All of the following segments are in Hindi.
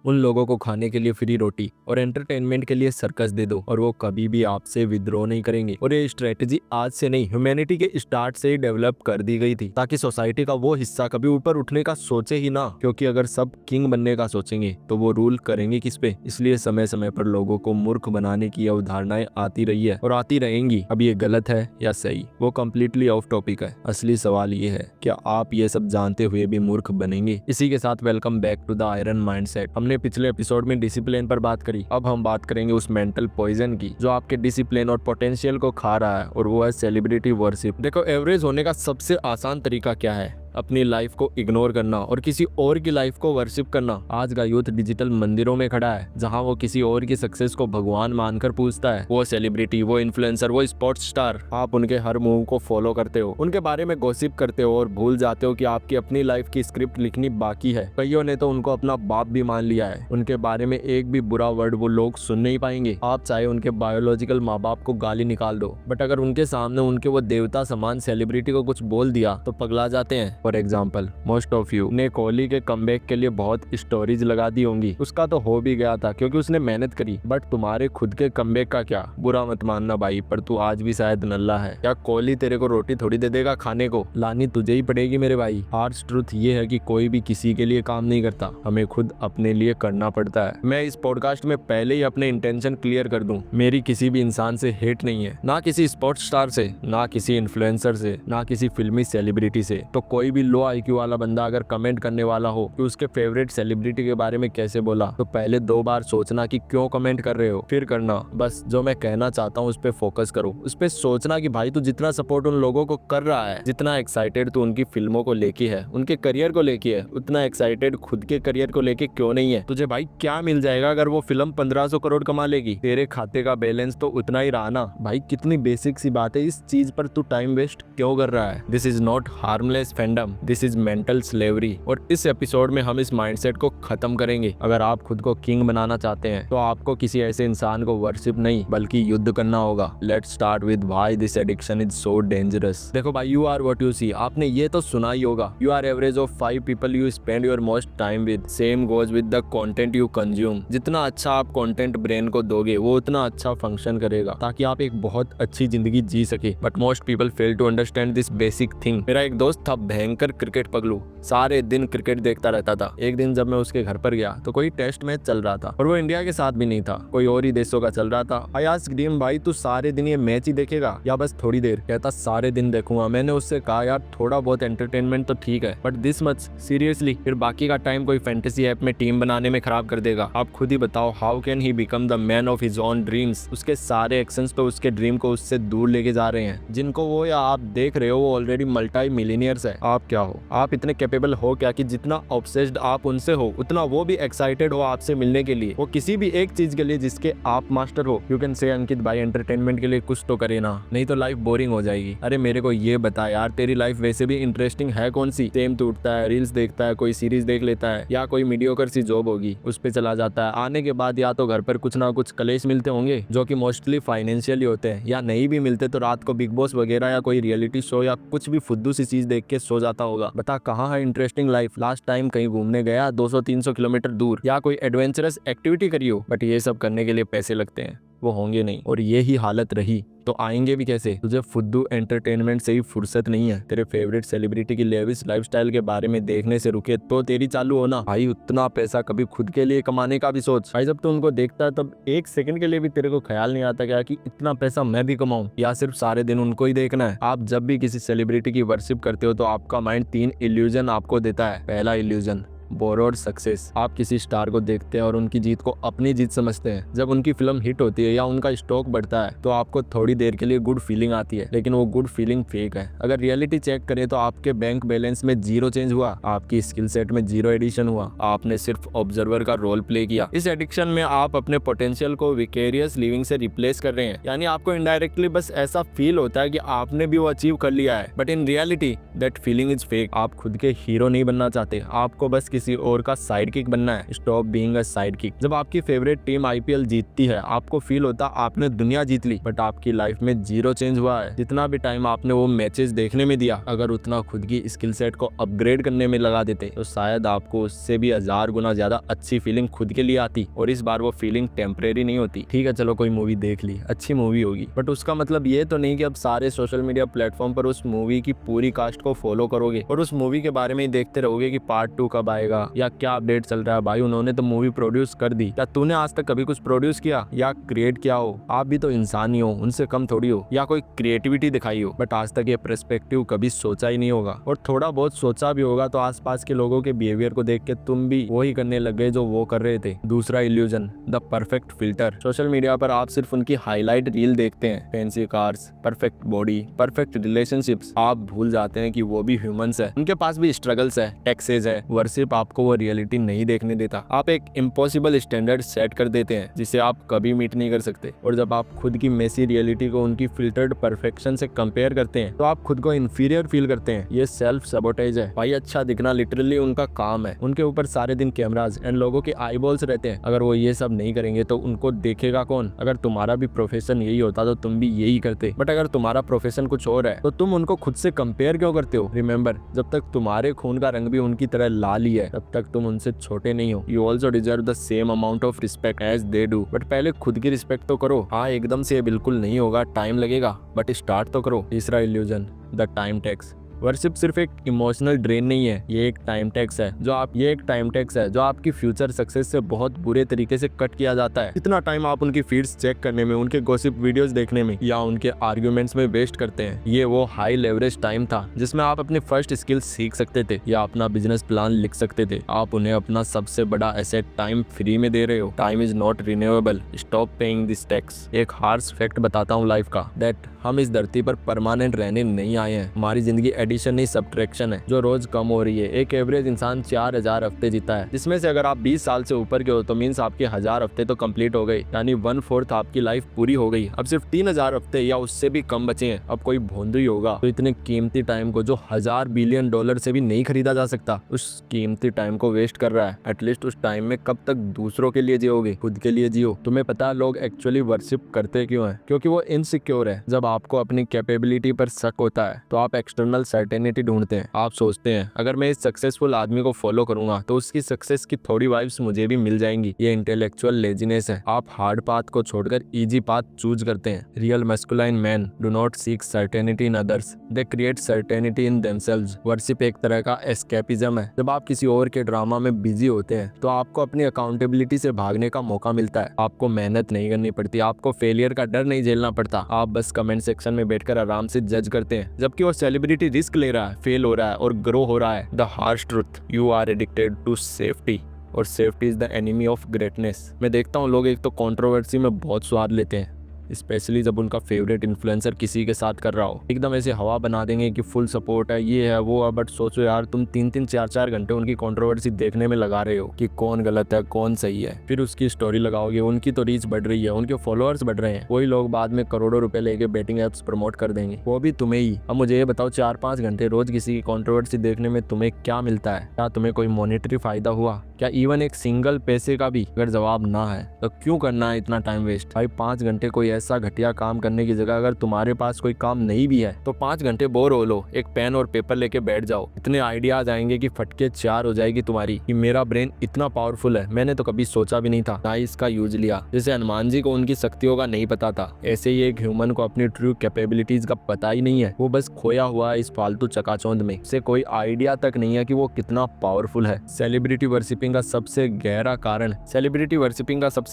उन लोगों को खाने के लिए फ्री रोटी और एंटरटेनमेंट के लिए सर्कस दे दो और वो कभी भी आपसे विद्रोह नहीं करेंगे। और ये स्ट्रेटेजी आज से नहीं, ह्यूमैनिटी के स्टार्ट से ही डेवलप कर दी गई थी ताकि सोसाइटी का वो हिस्सा कभी ऊपर उठने का सोचे ही ना, क्योंकि अगर सब किंग बनने का सोचेंगे तो वो रूल करेंगे किस पे। इसलिए समय समय पर लोगों को मूर्ख बनाने की अवधारणाएं आती रही है और आती रहेंगी। अब ये गलत है या सही, वो कम्प्लीटली ऑफ टॉपिक है। असली सवाल ये है, क्या आप ये सब जानते हुए भी मूर्ख बनेंगे? इसी के साथ welcome back to the iron mindset. हमने पिछले एपिसोड में डिसिप्लिन पर बात करी, अब हम बात करेंगे उस मेंटल पॉइजन की जो आपके डिसिप्लिन और पोटेंशियल को खा रहा है, और वो है सेलिब्रिटी वर्शिप। देखो, एवरेज होने का सबसे आसान तरीका क्या है? अपनी लाइफ को इग्नोर करना और किसी और की लाइफ को वर्शिप करना। आज का यूथ डिजिटल मंदिरों में खड़ा है जहां वो किसी और की सक्सेस को भगवान मानकर पूछता है। वो सेलिब्रिटी, वो इन्फ्लुएंसर, वो स्पोर्ट्स स्टार, आप उनके हर मूव को फॉलो करते हो, उनके बारे में गॉसिप करते हो और भूल जाते हो कि आपकी अपनी लाइफ की स्क्रिप्ट लिखनी बाकी है। कईयों ने तो उनको अपना बाप भी मान लिया है। उनके बारे में एक भी बुरा वर्ड वो लोग सुन नहीं पाएंगे। आप चाहे उनके बायोलॉजिकल माँ बाप को गाली निकाल दो, बट अगर उनके सामने उनके वो देवता समान सेलिब्रिटी को कुछ बोल दिया तो पगला जाते हैं। For example, most of you ने कोहली के कमबैक के लिए बहुत स्टोरीज लगा दी होंगी। उसका तो हो भी गया था क्योंकि उसने मेहनत करी, बट तुम्हारे खुद के कमबैक का क्या? बुरा मत मानना भाई, पर तू आज भी शायद नल्ला है। क्या कोहली तेरे को रोटी थोड़ी दे देगा खाने को? लानी तुझे ही पड़ेगी मेरे भाई। हार्श ट्रुथ ये है कि कोई भी किसी के लिए काम नहीं करता, हमें खुद अपने लिए करना पड़ता है। मैं इस पॉडकास्ट में पहले ही अपने इंटेंशन क्लियर कर दूं, मेरी किसी भी इंसान से हेट नहीं है, ना किसी स्पोर्ट्स स्टार से, ना किसी इन्फ्लुएंसर से, ना किसी फिल्मी सेलिब्रिटी से। तो कोई भी लो IQ वाला बंदा अगर कमेंट करने वाला हो कि उसके फेवरेट सेलिब्रिटी के बारे में कैसे बोला, तो पहले 2 बार सोचना कि क्यों कमेंट कर रहे हो, फिर करना। बस जो मैं कहना चाहता हूँ उस पे फोकस करो, उस पे सोचना कि भाई तू जितना सपोर्ट उन लोगों को कर रहा है, जितना एक्साइटेड तू उनकी फिल्मों को लेके है, उनके करियर को लेके है, उतना एक्साइटेड खुद के करियर को लेके क्यों नहीं है? तुझे भाई क्या मिल जाएगा अगर वो फिल्म 1500 करोड़ कमा लेगी? तेरे खाते का बैलेंस तो उतना ही रहा ना भाई। कितनी बेसिक सी बात है, इस चीज पर तू टाइम वेस्ट क्यों कर रहा है? This is not harmless fandom, this is mental slavery. और इस एपिसोड में हम इस माइंडसेट को खत्म करेंगे। अगर आप खुद को किंग बनाना चाहते हैं तो आपको किसी ऐसे इंसान को वर्शिप नहीं बल्कि युद्ध करना होगा। Let's start with why this addiction is so dangerous. देखो भाई, you are what you see, आपने ये तो सुना ही होगा। You are average of 5 people you spend your most time with. Same goes with the content you consume. जितना अच्छा आप कंटेंट ब्रेन को दोगे वो उतना अच्छा फंक्शन करेगा ताकि आप एक बहुत अच्छी जिंदगी जी सके। But most people fail to understand this basic thing. मेरा एक दोस्त था भयंकर क्रिकेट पगलू, सारे दिन क्रिकेट देखता रहता था। एक दिन जब मैं उसके घर पर गया तो कोई टेस्ट मैच चल रहा था और वो इंडिया के साथ भी नहीं था, कोई और ही देशों का चल रहा था। आई आस्क्ड हिम, भाई तू सारे दिन ये मैच ही देखेगा या बस थोड़ी देर? कहता सारे दिन देखूंगा। मैंने उससे कहा यार थोड़ा बहुत एंटरटेनमेंट तो ठीक है, बट दिस मच सीरियसली? फिर बाकी का टाइम कोई फैंटेसी ऐप में टीम बनाने में खराब कर देगा। आप खुद ही बताओ, how can he become the man of his own dreams? उसके सारे एक्शंस तो उसके ड्रीम को उससे दूर लेके जा रहे हैं। जिनको वो या आप देख रहे हो वो ऑलरेडी मल्टी मिलियनियर्स है। आप क्या हो? आप इतने कैपेबल हो क्या कि जितना ऑब्सेस्ड आप उनसे हो उतना वो भी एक्साइटेड हो आपसे मिलने के लिए, वो किसी भी एक चीज के लिए जिसके आप मास्टर हो? यू कैन से अंकित भाई एंटरटेनमेंट के लिए कुछ तो करे ना, नहीं तो लाइफ बोरिंग हो जाएगी। अरे मेरे को ये बता यार, तेरी लाइफ वैसे भी इंटरेस्टिंग है कौन सी? सेम तो उठता है, रील्स देखता है, कोई सीरीज देख लेता है, या कोई मीडियोकर सी जॉब होगी उस पे चला जाता है। आने के बाद या तो घर पर कुछ ना कुछ कलेश मिलते होंगे जो कि मोस्टली फाइनेंशियली होते हैं, या नहीं भी मिलते तो रात को बिग बॉस वगैरह या कोई रियलिटी शो या कुछ भी फुद्दू सी चीज देख के सो जाता होगा। बता कहाँ है इंटरेस्टिंग लाइफ? लास्ट टाइम कहीं घूमने गया 200-300 किलोमीटर दूर, या कोई एडवेंचरस एक्टिविटी करी हो? बट ये सब करने के लिए पैसे लगते हैं, वो होंगे नहीं। और ये ही हालत रही तो आएंगे भी कैसे? तुझे फुद्दू एंटरटेनमेंट से ही फुर्सत नहीं है। तेरे फेवरेट सेलिब्रिटी की लेविश लाइफस्टाइल के बारे में देखने से रुके तो तेरी चालू होना। भाई उतना पैसा कभी खुद के लिए कमाने का भी सोच। भाई जब तू उनको देखता है तब एक सेकंड के लिए भी तेरे को ख्याल नहीं आता क्या कि इतना पैसा मैं भी कमाऊं, या सिर्फ सारे दिन उनको ही देखना है? आप जब भी किसी सेलिब्रिटी की वर्शिप करते हो तो आपका माइंड 3 इल्यूजन आपको देता है। पहला इल्यूजन, बोरोड सक्सेस। आप किसी स्टार को देखते हैं और उनकी जीत को अपनी जीत समझते हैं। जब उनकी फिल्म हिट होती है या उनका स्टॉक बढ़ता है तो आपको थोड़ी देर के लिए गुड फीलिंग आती है, लेकिन वो गुड फीलिंग फेक है। अगर रियलिटी चेक करें तो आपके बैंक बैलेंस में 0 चेंज हुआ, आपकी स्किल सेट में 0 एडिशन हुआ, आपने सिर्फ ऑब्जर्वर का रोल प्ले किया। इस एडिक्शन में आप अपने पोटेंशियल को विकेरियस लिविंग से रिप्लेस कर रहे हैं, यानी आपको इनडायरेक्टली बस ऐसा फील होता है कि आपने भी वो अचीव कर लिया है, but in reality that feeling is fake. आप खुद के हीरो नहीं बनना चाहते, आपको बस किसी और का साइड किक बनना है, स्टॉप बीइंग अ साइड किक। जब आपकी फेवरेट टीम आईपीएल जीतती है, आपको फील होता आपने दुनिया जीत ली, बट आपकी लाइफ में जीरो चेंज हुआ है। जितना भी टाइम आपने वो मैचेस देखने में दिया, अगर उतना खुद की स्किल सेट को अपग्रेड करने में लगा देते तो शायद आपको उससे भी 1000 गुना ज्यादा अच्छी फीलिंग खुद के लिए आती। और इस बार वो फीलिंग टेम्परेरी नहीं होती। ठीक है, चलो कोई मूवी देख ली, अच्छी मूवी होगी, बट उसका मतलब ये तो नहीं कि अब सारे सोशल मीडिया प्लेटफॉर्म पर उस मूवी की पूरी कास्ट को फॉलो करोगे और उस मूवी के बारे में ही देखते रहोगे कि पार्ट 2 कब आएगा या क्या अपडेट चल रहा है। भाई उन्होंने तो मूवी प्रोड्यूस कर दी, क्या तूने आज तक कभी कुछ प्रोड्यूस किया या क्रिएट किया हो? आप भी तो इंसान ही हो, उनसे कम थोड़ी हो, या कोई क्रिएटिविटी दिखाई हो, बट आज तक ये पर्सपेक्टिव कभी सोचा ही नहीं होगा। और थोड़ा बहुत सोचा भी होगा तो आसपास के लोगों के बिहेवियर को देख के तुम भी वही करने लग गए जो वो कर रहे थे। दूसरा illusion, the perfect filter. Social media पर आप सिर्फ उनकी हाईलाइट रील देखते हैं, fancy cars, perfect body, perfect relationships. आप भूल जाते हैं कि वो भी ह्यूमंस है, उनके पास भी स्ट्रगल्स है, टैक्सेस है। वर्शिप आपको वो रियलिटी नहीं देखने देता। आप एक इम्पॉसिबल स्टैंडर्ड सेट कर देते हैं जिसे आप कभी मीट नहीं कर सकते। और जब आप खुद की मेसी रियलिटी को उनकी फिल्टर्ड परफेक्शन से कंपेयर करते हैं तो आप खुद को इंफीरियर फील करते हैं। ये सेल्फ सबोटेज है भाई। अच्छा दिखना लिटरली उनका काम है। उनके ऊपर सारे दिन कैमराज एंड लोगों के आईबॉल्स रहते हैं। अगर वो ये सब नहीं करेंगे तो उनको देखेगा कौन? अगर तुम्हारा भी प्रोफेशन यही होता तो तुम भी यही करते, बट अगर तुम्हारा प्रोफेशन कुछ और है तो तुम उनको खुद से कंपेयर क्यों करते हो? रिमेंबर, जब तक तुम्हारे खून का रंग भी उनकी तरह लाल ही है तब तक तुम उनसे छोटे नहीं हो। You also deserve the same amount of respect as they do. But पहले खुद की रिस्पेक्ट तो करो। हाँ, एकदम से ये बिल्कुल नहीं होगा, टाइम लगेगा, बट स्टार्ट तो करो। तीसरा illusion, the time tax. Worship सिर्फ एक इमोशनल ड्रेन नहीं है, ये एक टाइम टैक्स है जो आपकी फ्यूचर सक्सेस से बहुत बुरे तरीके से कट किया जाता है। इतना टाइम आप उनकी फीड्स चेक करने में, उनके गॉसिप वीडियोस देखने में या उनके आर्ग्यूमेंट्स में वेस्ट करते हैं। ये वो हाई लेवरेज टाइम था जिसमें आप अपने फर्स्ट स्किल सीख सकते थे या अपना बिजनेस प्लान लिख सकते थे। आप उन्हें अपना सबसे बड़ा एसेट टाइम फ्री में दे रहे हो। Time is not renewable, stop paying this tax. एक हार्श फैक्ट बताता हूँ लाइफ का, दैट हम इस धरती पर परमानेंट रहने नहीं आए हैं। हमारी जिंदगी एडिशन नहीं सब्ट्रैक्शन है जो रोज कम हो रही है। एक एवरेज इंसान 4000 हफ्ते जीता है, जिसमें से अगर आप 20 साल से ऊपर के हो तो मीन्स आपके 1000 हफ्ते तो कंप्लीट हो गए, यानी 1/4 आपकी लाइफ पूरी हो गई। अब सिर्फ 3000 हफ्ते या उससे भी कम बचे हैं। अब कोई भोंदू ही होगा तो इतने कीमती टाइम को, जो $1000 बिलियन से भी नहीं खरीदा जा सकता, उस कीमती टाइम को वेस्ट कर रहा है। एटलीस्ट उस टाइम में कब तक दूसरों के लिए जियोगे? खुद के लिए जियो। तुम्हें पता है लोग एक्चुअली वर्शिप करते क्यों है? क्योंकि वो इनसिक्योर है। जब आपको अपनी कैपेबिलिटी पर शक होता है तो आप एक्सटर्नल सर्टेनिटी ढूंढते हैं। आप सोचते हैं अगर मैं इस सक्सेसफुल आदमी को फॉलो करूंगा तो उसकी सक्सेस की थोड़ी वाइब्स मुझे भी मिल जाएंगी। ये इंटेलेक्चुअल लेजीनेस है। आप हार्ड पाथ को छोड़कर इजी पाथ चूज करते हैं। Real masculine man do not seek certainty in others, they create certainty in themselves. Worship एक तरह का एस्केपिज्म है। जब आप किसी और के ड्रामा में बिजी होते हैं तो आपको अपनी अकाउंटेबिलिटी से भागने का मौका मिलता है। आपको मेहनत नहीं करनी पड़ती, आपको फेलियर का डर नहीं झेलना पड़ता। आप बस कमेंट सेक्शन में बैठकर आराम से जज करते हैं, जबकि वो सेलिब्रिटी रिस्क ले रहा है, फेल हो रहा है और ग्रो हो रहा है। The harsh truth, you are addicted to safety, और safety is the enemy of greatness. मैं देखता हूँ लोग एक तो कंट्रोवर्सी में बहुत स्वाद लेते हैं, स्पेशली जब उनका फेवरेट इन्फ्लुएंसर किसी के साथ कर रहा हो। एकदम ऐसे हवा बना देंगे कि फुल सपोर्ट है, ये है वो है, बट सोचो यार तुम 3-3 4-4 घंटे उनकी कंट्रोवर्सी देखने में लगा रहे हो कि कौन गलत है कौन सही है। फिर उसकी स्टोरी लगाओगे, उनकी तो रीच बढ़ रही है, उनके फॉलोअर्स बढ़ रहे हैं, वही लोग बाद में करोड़ों रुपए लेके बेटिंग एप्स प्रमोट कर देंगे, वो भी तुम्हें ही। अब मुझे ये बताओ 4-5 घंटे रोज किसी की कंट्रोवर्सी देखने में तुम्हें क्या मिलता है? क्या तुम्हें कोई मॉनेटरी फायदा हुआ? क्या इवन एक सिंगल पैसे का भी? अगर जवाब ना है तो क्यों करना है इतना टाइम वेस्ट? भाई 5 घंटे कोई ऐसा घटिया काम करने की जगह अगर तुम्हारे पास कोई काम नहीं भी है तो 5 घंटे बोर हो लो, एक पेन और पेपर लेके बैठ जाओ। इतने आइडियाज आएंगे कि फटके 4 हो जाएगी तुम्हारी कि मेरा ब्रेन इतना पावरफुल है, मैंने तो कभी सोचा भी नहीं था, ना इसका यूज लिया। जैसे हनुमान जी को उनकी शक्तियों का नहीं पता था, ऐसे ही एक ह्यूमन को अपनी ट्रू कैपेबिलिटीज का पता ही नहीं है। वो बस खोया हुआ है इस फालतू चकाचौंध में, उसे कोई आइडिया तक नहीं है कि वो कितना पावरफुल है। सेलिब्रिटी वर्शिपिंग का सबसे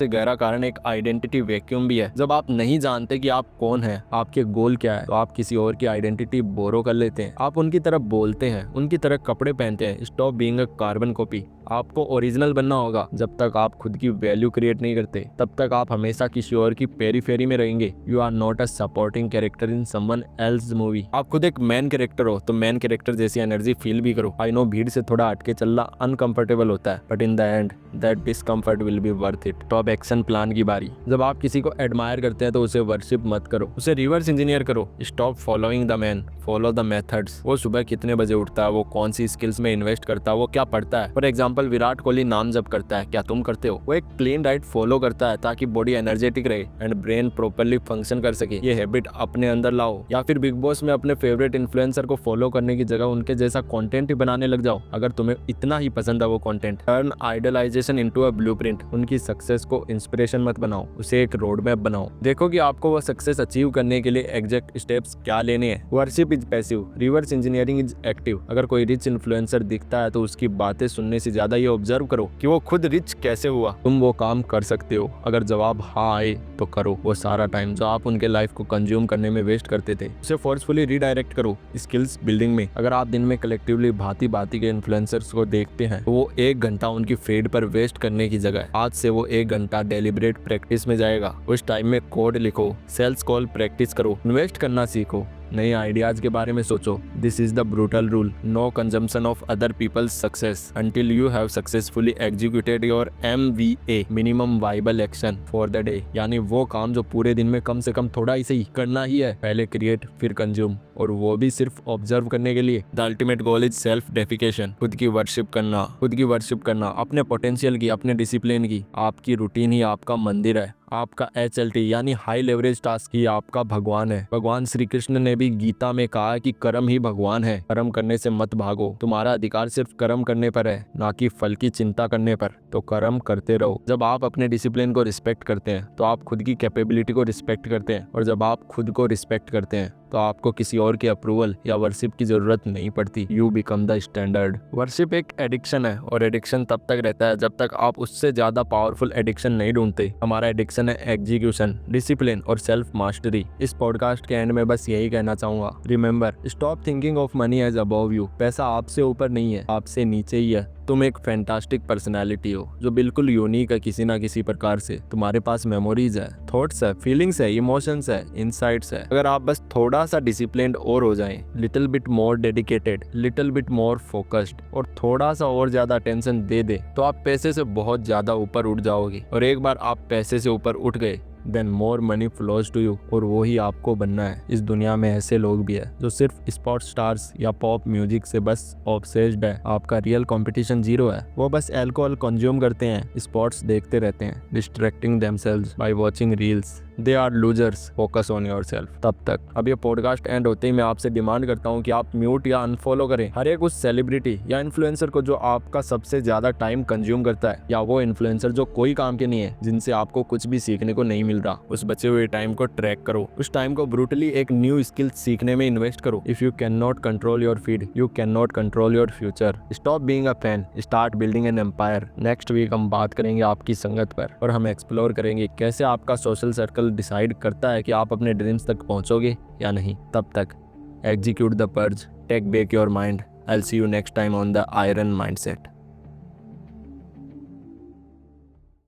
गहरा कारण एक आइडेंटिटी वैक्यूम भी है। जब आप नहीं जानते कि आप कौन हैं, आपके गोल क्या है, तो आप किसी और की आइडेंटिटी बोरो कर लेते हैं। आप उनकी तरह बोलते हैं, उनकी तरह कपड़े पहनते हैं। Stop being a carbon copy. आपको ओरिजिनल बनना होगा। जब तक आप खुद की वैल्यू क्रिएट नहीं करते तब तक आप हमेशा किसी और की पेरीफेरी में रहेंगे। You are not a supporting character in someone else movie. आप खुद एक मेन कैरेक्टर हो तो मेन कैरेक्टर जैसी एनर्जी फील भी करो। आई नो भीड़ से थोड़ा हटके चलना अनकंफर्टेबल होता है, but in the end that discomfort will be worth it. तो अब एक्शन प्लान की बारी। जब आप किसी को एडमायर करते हैं तो उसे वर्शिप मत करो, उसे रिवर्स इंजीनियर करो। Stop following the man, follow the methods. वो सुबह कितने बजे उठता है, वो कौन सी स्किल्स में इन्वेस्ट करता है, वो क्या पढ़ता है। For example example Virat Kohli नाम जप करता है, क्या तुम करते हो? वो एक क्लीन डाइट फॉलो करता है ताकि बॉडी एनर्जेटिक रहे एंड ब्रेन प्रॉपर्ली फंक्शन कर सके। ये हैबिट अपने अंदर लाओ। या फिर बिग बॉस में अपने फेवरेट इन्फ्लुएंसर को फॉलो करने की जगह उनके जैसा कंटेंट ही बनाने लग जाओ। अगर तुम्हें इतना ही पसंद है वो content. Turn idolization into a blueprint. उनकी सक्सेस को इंस्पिरेशन मत बनाओ, उसे एक रोड मैप बनाओ। देखो कि आपको वो सक्सेस अचीव करने के लिए एग्जैक्ट स्टेप्स क्या लेने हैं। Worship is passive, reverse engineering is active. अगर कोई रिच इन्फ्लुएंसर दिखता है तो उसकी बातें सुनने से ज्यादा ये ऑब्जर्व करो कि वो खुद रिच कैसे हुआ। तुम वो काम कर सकते हो। अगर जवाब हाँ आए तो करो। वो सारा टाइम जो आप उनके लाइफ को कंज्यूम करने में वेस्ट करते थे उसे फोर्सफुली रीडायरेक्ट करो स्किल्स बिल्डिंग में। अगर आप दिन में कलेक्टिवली भांति भांति के इन्फ्लुएंसर्स को देखते हैं तो वो 1 घंटा उनकी फीड पर वेस्ट करने की जगह आज से वो 1 घंटा डेलिब्रेट प्रैक्टिस में जाएगा। उस टाइम में कोड लिखो, सेल्स कॉल प्रैक्टिस करो, इन्वेस्ट करना सीखो, नए आइडियाज के बारे में सोचो। This is the brutal rule, no consumption of other people's success until you have successfully executed your MVA, minimum viable action for the day. यानी वो काम जो पूरे दिन में कम से कम थोड़ा ही सही करना ही है। पहले क्रिएट फिर कंज्यूम, और वो भी सिर्फ ऑब्जर्व करने के लिए। The ultimate goal is self defecation. खुद की वर्शिप करना, अपने पोटेंशियल की, अपने डिसिप्लिन की। आपकी रूटीन ही आपका मंदिर है। आपका HLT यानी हाई लेवरेज टास्क ही आपका भगवान है। भगवान श्री कृष्ण ने भी गीता में कहा कि कर्म ही भगवान है। कर्म करने से मत भागो। तुम्हारा अधिकार सिर्फ कर्म करने पर है, ना कि फल की चिंता करने पर। तो कर्म करते रहो। जब आप अपने डिसिप्लिन को रिस्पेक्ट करते हैं तो आप खुद की कैपेबिलिटी को रिस्पेक्ट करते हैं, और जब आप खुद को रिस्पेक्ट करते हैं तो आपको किसी और के अप्रूवल या वर्शिप की जरूरत नहीं पड़ती। You become the standard. Worship एक एडिक्शन है, और एडिक्शन तब तक रहता है जब तक आप उससे ज्यादा पावरफुल एडिक्शन नहीं ढूंढते। हमारा एडिक्शन है एग्जीक्यूशन, डिसिप्लिन और सेल्फ मास्टरी। इस पॉडकास्ट के एंड में बस यही कहना चाहूंगा, remember, stop thinking of money as above you. पैसा आपसे ऊपर नहीं है, आपसे नीचे ही है। तुम एक फैंटास्टिक पर्सनैलिटी हो जो बिल्कुल यूनिक है किसी ना किसी प्रकार से। तुम्हारे पास मेमोरीज है, थॉट्स है, फीलिंग्स है, इमोशंस है, इनसाइट्स है। अगर आप बस थोड़ा सा डिसिप्लिन्ड और हो जाएं, little bit more dedicated, little bit more focused, और थोड़ा सा और ज्यादा अटेंशन दे दे, तो आप पैसे से बहुत ज्यादा ऊपर उठ जाओगे। और एक बार आप पैसे से ऊपर उठ गए, then more money flows to you, और वो ही आपको बनना है। इस दुनिया में ऐसे लोग भी है जो सिर्फ स्पोर्ट्स स्टार्स या पॉप म्यूजिक से बस ऑब्सेस्ड है। आपका रियल कंपटीशन जीरो है। वो बस अल्कोहल कंज्यूम करते हैं, स्पोर्ट्स देखते रहते हैं, distracting themselves by watching reels. They are losers, focus on yourself. तब तक अब ये पॉडकास्ट एंड होते ही मैं आपसे डिमांड करता हूँ कि आप म्यूट या अनफॉलो करें हर एक उस सेलिब्रिटी या इन्फ्लुएंसर को जो आपका सबसे ज्यादा टाइम कंज्यूम करता है, या वो इन्फ्लुएंसर जो कोई काम के नहीं है, जिनसे आपको कुछ भी सीखने को नहीं मिल रहा। उस बचे हुए टाइम को ट्रैक करो, उस टाइम को ब्रूटली एक न्यू स्किल सीखने में इन्वेस्ट करो। If you can not control your feed, you can not control your future. Stop being a fan, start building an empire. Next week हम बात करेंगे आपकी संगत पर, और हम एक्सप्लोर करेंगे कैसे आपका सोशल सर्कल डिसाइड करता है कि आप अपने ड्रीम्स तक पहुंचोगे या नहीं। तब तक execute the purge, take back your mind. I'll see you next time on the Iron Mindset.